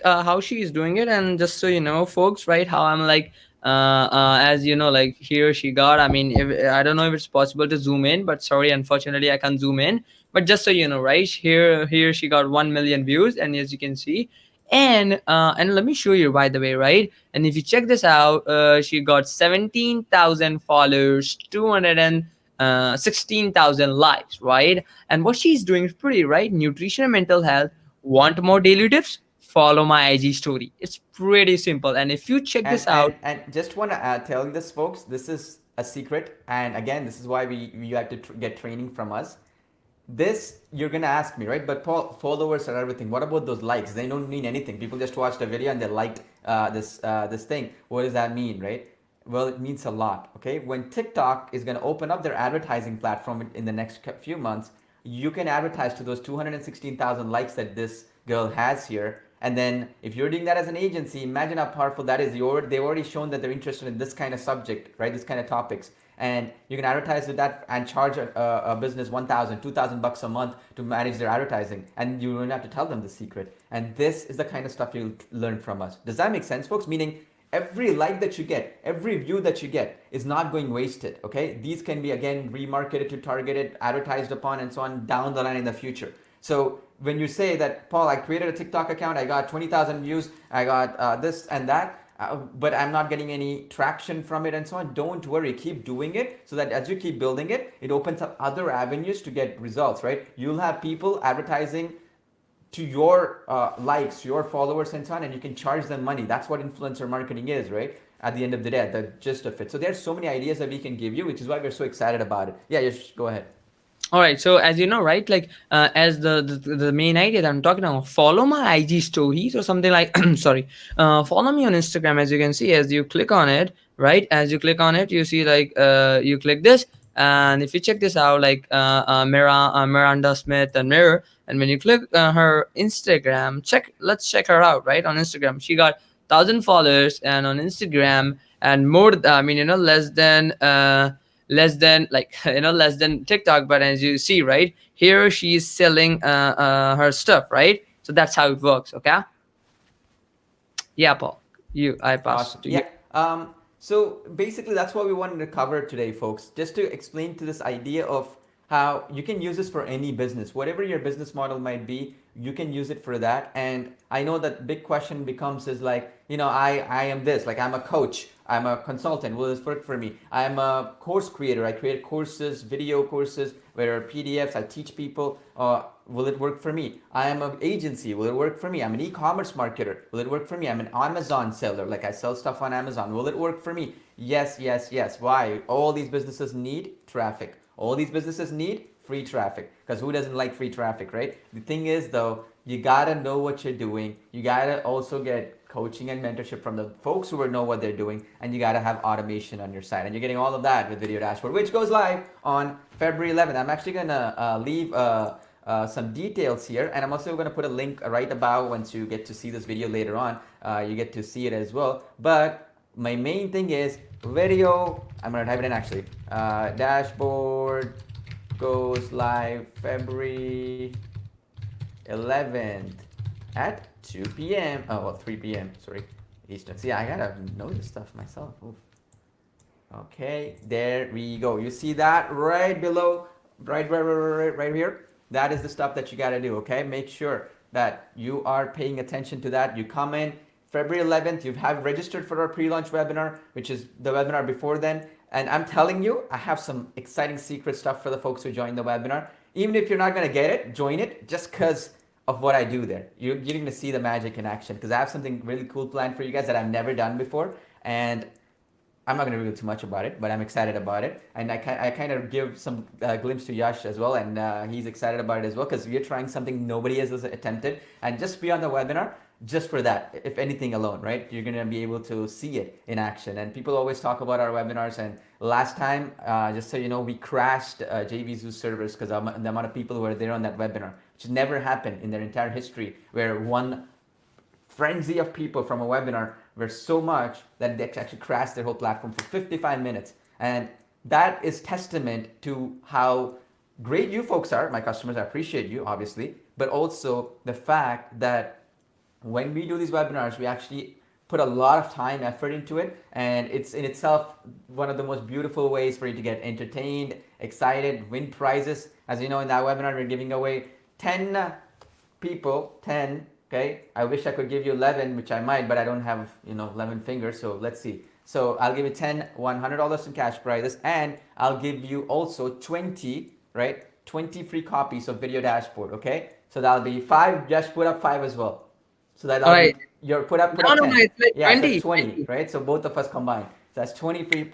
how she is doing it. And just so you know, folks, right, how I'm like, as you know, like, here she got, I mean, if, I don't know if it's possible to zoom in, but sorry, unfortunately I can't zoom in. But just so you know, right, here she got 1 million views, and as you can see, and let me show you, by the way, right? And if you check this out, she got 17,000 followers, 216,000 likes, right? And what she's doing is pretty, right? Nutrition and mental health. Want more daily tips? Follow my IG story. It's pretty simple. And if you check And this and out, and just want to tell this, folks, this is a secret. And again, this is why you have to get training from us. This, you're gonna ask me, right? But Paul, followers are everything. What about those likes? They don't mean anything. People just watched the video and they liked this thing. What does that mean, right? Well, it means a lot. Okay, when TikTok is gonna open up their advertising platform in the next few months, you can advertise to those 216,000 likes that this girl has here. And then if you're doing that as an agency, imagine how powerful that is. They've already shown that they're interested in this kind of subject, right? This kind of topics. And you can advertise with that and charge a business 1,000, 2,000 bucks a month to manage their advertising. And you don't have to tell them the secret. And this is the kind of stuff you'll learn from us. Does that make sense, folks? Meaning, every like that you get, every view that you get is not going wasted. Okay, these can be again remarketed to targeted, advertised upon, and so on down the line in the future. So when you say that, Paul, I created a TikTok account, I got 20,000 views, I got this and that, but I'm not getting any traction from it and so on. Don't worry, keep doing it, so that as you keep building it, it opens up other avenues to get results, right? You'll have people advertising to your likes, your followers, and so on, and you can charge them money. That's what influencer marketing is, right? At the end of the day, the gist of it. So there's so many ideas that we can give you, which is why we're so excited about it. Yeah, just go ahead. All right. So as you know, right, like as the main idea that I'm talking about, follow my IG stories or something like. Sorry, follow me on Instagram. As you can see, as you click on it, right, as you click on it, you see like you click this, and if you check this out, like Miranda Smith and Mirror, and when you click her Instagram, let's check her out, right, on Instagram. She got 1,000 followers, and on Instagram, and more. I mean, less than like less than TikTok. But as you see right here, she's selling her stuff, right? So that's how it works. Okay. Yeah, Paul, I pass Awesome. to you. Yeah. So basically, that's what we wanted to cover today, folks. Just to explain to this idea of how you can use this for any business, whatever your business model might be, you can use it for that. And I know that big question becomes is like, I am this, like I'm a coach, I'm a consultant. Will this work for me? I'm a course creator. I create courses, video courses, where PDFs. I teach people. Will it work for me? I am an agency. Will it work for me? I'm an e-commerce marketer. Will it work for me? I'm an Amazon seller. Like I sell stuff on Amazon. Will it work for me? Yes, yes, yes. Why? All these businesses need traffic. All these businesses need free traffic, because who doesn't like free traffic, right? The thing is though, you gotta know what you're doing. You gotta also get coaching and mentorship from the folks who know what they're doing, and you gotta have automation on your side, and you're getting all of that with Video Dashboard, which goes live on February 11th. I'm actually gonna leave some details here, and I'm also going to put a link right above. Once you get to see this video later on, you get to see it as well. But my main thing is video. I'm going to type it in actually. Dashboard goes live February 11th at 2 p.m. Oh, well, 3 p.m. Sorry, Eastern. See, I gotta know this stuff myself. Oof. Okay, there we go. You see that right below, right here? That is the stuff that you got to do, okay? Make sure that you are paying attention to that. You come in February 11th, you have registered for our pre-launch webinar, which is the webinar before then. And I'm telling you, I have some exciting secret stuff for the folks who join the webinar. Even if you're not going to get it, join it just because of what I do there. You're getting to see the magic in action, because I have something really cool planned for you guys that I've never done before. And I'm not going to reveal too much about it, but I'm excited about it. And I kind of give some glimpse to Yash as well, and he's excited about it as well, because we're trying something nobody has attempted. And just be on the webinar just for that, if anything alone, right? You're going to be able to see it in action. And people always talk about our webinars. And last time, just so you know, we crashed JVZoo's servers because of the amount of people who were there on that webinar, which never happened in their entire history, where one frenzy of people from a webinar were so much that they actually crashed their whole platform for 55 minutes. And that is testament to how great you folks are, my customers. I appreciate you, obviously, but also the fact that when we do these webinars, we actually put a lot of time, effort into it, and it's in itself one of the most beautiful ways for you to get entertained, excited, win prizes. As you know, in that webinar, we're giving away 10 people, 10. Okay, I wish I could give you 11, which I might, but I don't have 11 fingers. So let's see. So I'll give you 10 $100 in cash prizes, and I'll give you also 20 free copies of Video Dashboard. Okay, so that'll be 5. Just put up 5 as well. So that'll Right. be your put up No, 10. no, it's like Yeah, so 20. that's 20, right? So both of us combined. So that's 20 free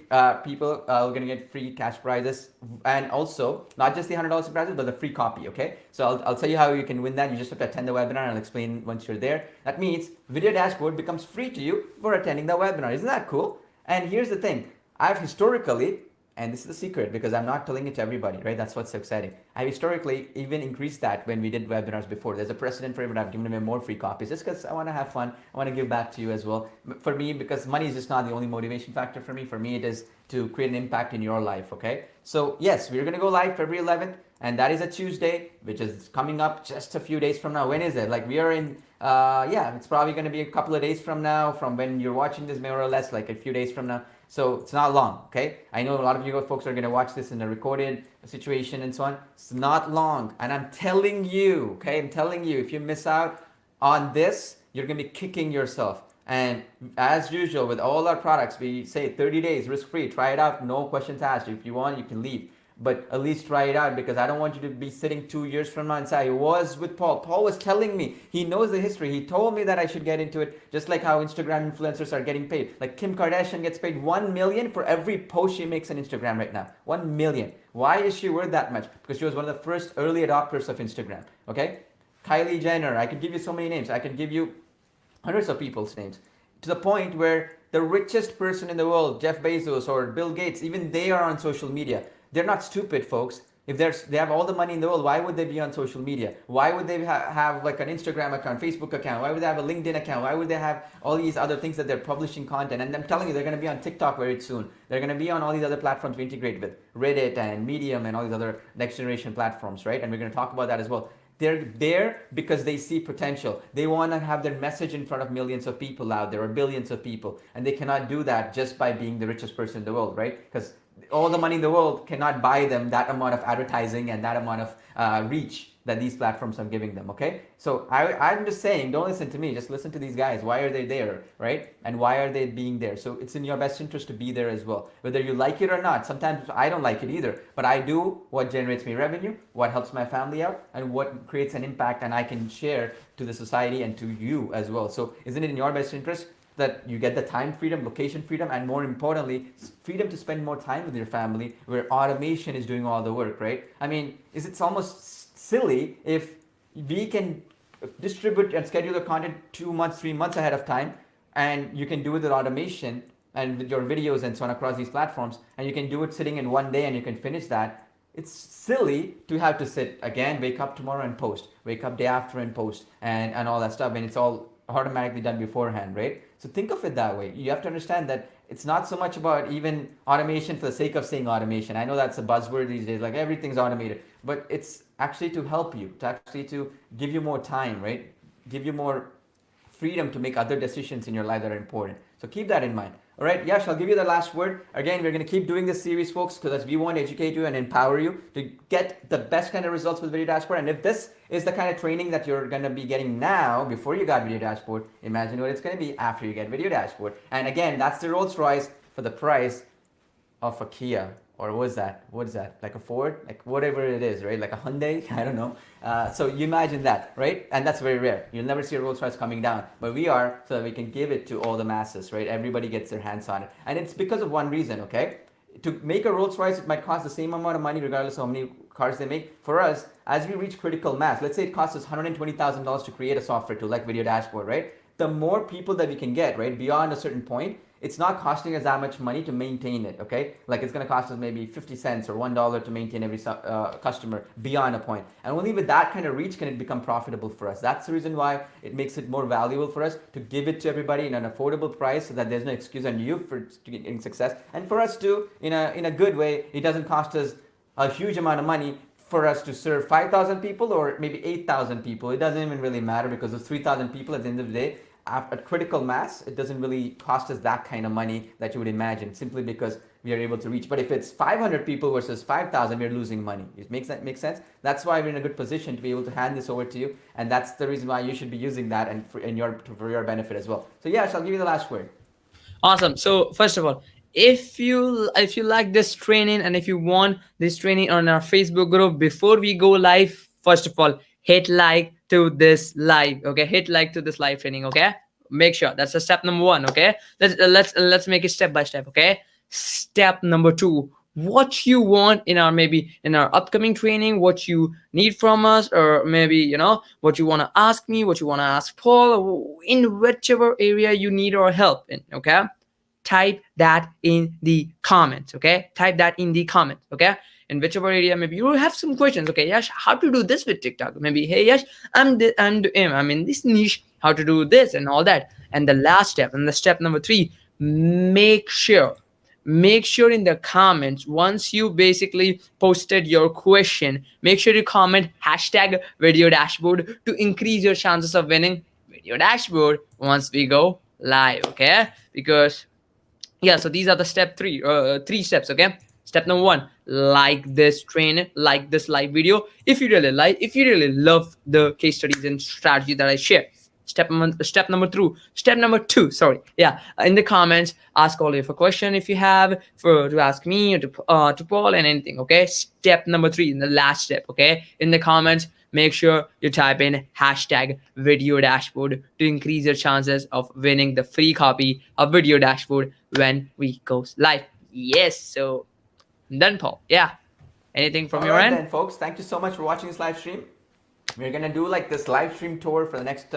people are going to get free cash prizes, and also not just the $100 prizes, but the free copy. Okay, so I'll tell you how you can win that. You just have to attend the webinar, and I'll explain once you're there. That means Video Dashboard becomes free to you for attending the webinar. Isn't that cool? And here's the thing: I've historically And this is the secret because I'm not telling it to everybody, right? That's what's so exciting. I've historically even increased that when we did webinars before. There's a precedent for it, but I've given away more free copies just because I want to have fun. I want to give back to you as well. For me, because money is just not the only motivation factor for me. For me, it is to create an impact in your life, okay? So, yes, we're going to go live February 11th, and that is a Tuesday, which is coming up just a few days from now. When is it? Like, we are in, yeah, it's probably going to be a couple of days from now, from when you're watching this, more or less, like a few days from now. So it's not long, okay? I know a lot of you folks are going to watch this in a recorded situation and so on. It's not long. And I'm telling you, okay? I'm telling you, if you miss out on this, you're going to be kicking yourself. And as usual, with all our products, we say 30 days, risk-free. Try it out, no questions asked. If you want, you can leave. But at least try it out because I don't want you to be sitting 2 years from now and say, I was with Paul. Paul was telling me, he knows the history. He told me that I should get into it, just like how Instagram influencers are getting paid. Like Kim Kardashian gets paid 1 million for every post she makes on Instagram right now. 1 million. Why is she worth that much? Because she was one of the first early adopters of Instagram. Okay? Kylie Jenner, I could give you so many names. I could give you hundreds of people's names. To the point where the richest person in the world, Jeff Bezos or Bill Gates, even they are on social media. They're not stupid, folks. If they have all the money in the world, why would they be on social media? Why would they have like an Instagram account, Facebook account? Why would they have a LinkedIn account? Why would they have all these other things that they're publishing content? And I'm telling you, they're going to be on TikTok very soon. They're going to be on all these other platforms we integrate with, Reddit and Medium and all these other next generation platforms, right? And we're going to talk about that as well. They're there because they see potential. They want to have their message in front of millions of people out there or billions of people. And they cannot do that just by being the richest person in the world, right? Because all the money in the world cannot buy them that amount of advertising and that amount of reach that these platforms are giving them, okay? So I'm just saying, don't listen to me, just listen to these guys. Why are they there, right? And why are they being there? So it's in your best interest to be there as well, whether you like it or not. Sometimes I don't like it either, but I do what generates me revenue, what helps my family out, and what creates an impact and I can share to the society and to you as well. So isn't it in your best interest that you get the time freedom, location freedom, and more importantly, freedom to spend more time with your family where automation is doing all the work, right? I mean, it's almost silly if we can distribute and schedule the content 2 months, 3 months ahead of time, and you can do it with automation and with your videos and so on across these platforms, and you can do it sitting in one day and you can finish that. It's silly to have to sit again, wake up tomorrow and post, wake up day after and post, and all that stuff, and it's all automatically done beforehand, right? So think of it that way. You have to understand that it's not so much about even automation for the sake of saying automation. I know that's a buzzword these days, like everything's automated, but it's actually to help you, to give you more time, right? Give you more freedom to make other decisions in your life that are important. So keep that in mind. All right, Yash, I'll give you the last word. Again, we're going to keep doing this series, folks, because we want to educate you and empower you to get the best kind of results with Video Dashboard. And if this is the kind of training that you're going to be getting now before you got Video Dashboard, imagine what it's going to be after you get Video Dashboard. And again, that's the Rolls Royce for the price of a Kia. Or what is that? What is that? Like a Ford? Like whatever it is, right? Like a Hyundai? I don't know. So you imagine that, right? And that's very rare. You'll never see a Rolls Royce coming down. But we are, so that we can give it to all the masses, right? Everybody gets their hands on it. And it's because of one reason, okay? To make a Rolls Royce, it might cost the same amount of money regardless of how many cars they make. For us, as we reach critical mass, let's say it costs us $120,000 to create a software tool like Video Dashboard, right? The more people that we can get, right, beyond a certain point, it's not costing us that much money to maintain it, okay? Like it's gonna cost us maybe 50 cents or $1 to maintain every customer beyond a point. And only with that kind of reach can it become profitable for us. That's the reason why it makes it more valuable for us to give it to everybody in an affordable price so that there's no excuse on you for getting success. And for us too, in a good way, it doesn't cost us a huge amount of money for us to serve 5,000 people or maybe 8,000 people. It doesn't even really matter because those 3,000 people at the end of the day, at critical mass, it doesn't really cost us that kind of money that you would imagine simply because we are able to reach. But if it's 500 people versus 5,000, we're losing money. It makes sense? That's why we're in a good position to be able to hand this over to you. And that's the reason why you should be using that and for your benefit as well. So yeah, I'll give you the last word. Awesome. So first of all, if you like this training and if you want this training on our Facebook group, before we go live, first of all, hit like to this live. Okay, hit like to this live training. Okay, make sure that's a step number one. Okay, let's make it step by step. Okay, step number two, what you want in our maybe in our upcoming training, what you need from us, or maybe what you want to ask me, what you want to ask Paul, in whichever area you need our help in. Okay, type that in the comments. Okay, type that in the comments. Okay, in whichever area maybe you have some questions. Okay, Yash, how to do this with TikTok? Maybe, hey Yash, I'm in this niche, how to do this and all that. And the last step, and the step number 3, make sure in the comments, once you basically posted your question, make sure you comment hashtag video dashboard to increase your chances of winning video dashboard once we go live. Okay, because yeah, so these are the three steps. Okay, step number 1, like this training, like this live video if you really like, if you really love the case studies and strategy that I share. Step number 2, sorry, yeah, in the comments, ask all of your question if you have for to ask me or to Paul and anything. Okay, step number 3, in the last step. Okay, in the comments, make sure you type in hashtag video dashboard to increase your chances of winning the free copy of video dashboard when we goes live. Yes, so done, Paul. Yeah, anything from All your right end? then, folks. Thank you so much for watching this live stream. We're gonna do like this live stream tour for the next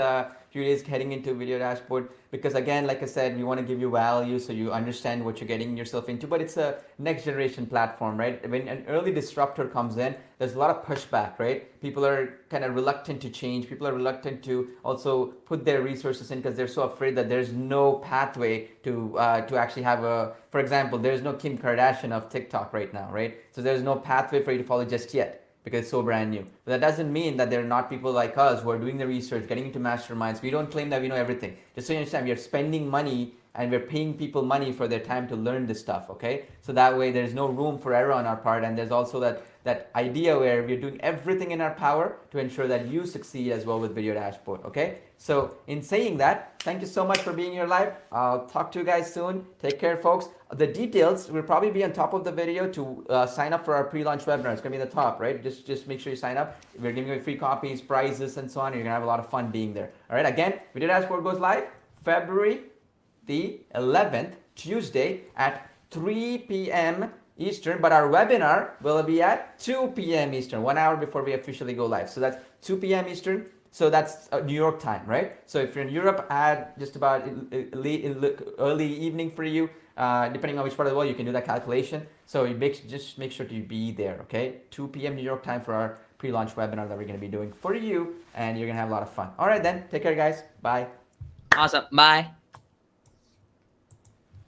few days heading into video dashboard, because again, like I said, we want to give you value so you understand what you're getting yourself into. But it's a next generation platform, right? When an early disruptor comes in, there's a lot of pushback, right? People are kind of reluctant to change. People are reluctant to also put their resources in because they're so afraid that there's no pathway to actually have a, for example, there's no Kim Kardashian of TikTok right now, right? So there's no pathway for you to follow just yet, because it's so brand new. But that doesn't mean that there are not people like us who are doing the research, getting into masterminds. We don't claim that we know everything. Just so you understand, we are spending money and we're paying people money for their time to learn this stuff, okay? So that way there's no room for error on our part, and there's also that idea where we're doing everything in our power to ensure that you succeed as well with Video Dashboard, okay? So in saying that, thank you so much for being here live. I'll talk to you guys soon. Take care, folks. The details will probably be on top of the video to sign up for our pre-launch webinar. It's gonna be at the top, right? Just make sure you sign up. We're giving away free copies, prizes, and so on. You're gonna have a lot of fun being there. All right, again, Video Dashboard goes live February the 11th, Tuesday at 3 p.m. Eastern, but our webinar will be at 2 p.m. Eastern, 1 hour before we officially go live. So that's 2 p.m. Eastern. So that's New York time, right? So if you're in Europe, add just about early evening for you. Depending on which part of the world, you can do that calculation. So you just make sure to be there, okay? 2 p.m. New York time for our pre-launch webinar that we're going to be doing for you, and you're going to have a lot of fun. All right, then. Take care, guys. Bye. Awesome. Bye.